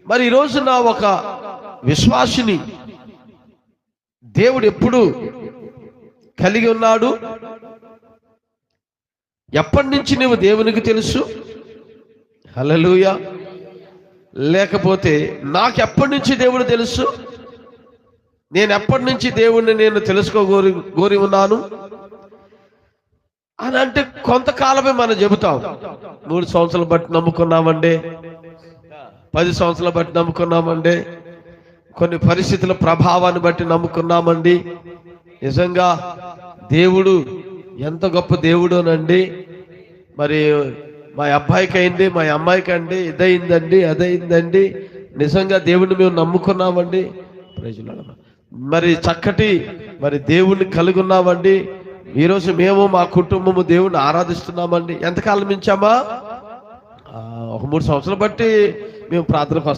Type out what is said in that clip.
మరి ఈరోజు నా ఒక విశ్వాసిని దేవుడు ఎప్పుడు కలిగి ఉన్నాడు? ఎప్పటి నుంచి నువ్వు దేవునికి తెలుసు? హల్లెలూయా. లేకపోతే నాకు ఎప్పటి నుంచి దేవుడు తెలుసు, నేను ఎప్పటి నుంచి దేవుణ్ణి నేను కోరి ఉన్నాను అని అంటే కొంతకాలమే మనం చెబుతాం. 3 సంవత్సరాలు బట్టి నమ్ముకున్నామండి, 10 సంవత్సరాలు బట్టి నమ్ముకున్నామండి, కొన్ని పరిస్థితుల ప్రభావాన్ని బట్టి నమ్ముకున్నామండి. నిజంగా దేవుడు ఎంత గొప్ప దేవుడోనండి. మరి మా అబ్బాయికి అయింది, మా అమ్మాయికి అండి, ఇదయిందండి, అదయిందండి. నిజంగా దేవుడిని మేము నమ్ముకున్నామండి. మరి చక్కటి మరి దేవుణ్ణి కలిగి ఉన్నామండి. ఈరోజు మేము మా కుటుంబము దేవుణ్ణి ఆరాధిస్తున్నామండి. ఎంతకాలం మించామా? ఒక 3 సంవత్సరాలు బట్టి మేము ప్రార్థనకు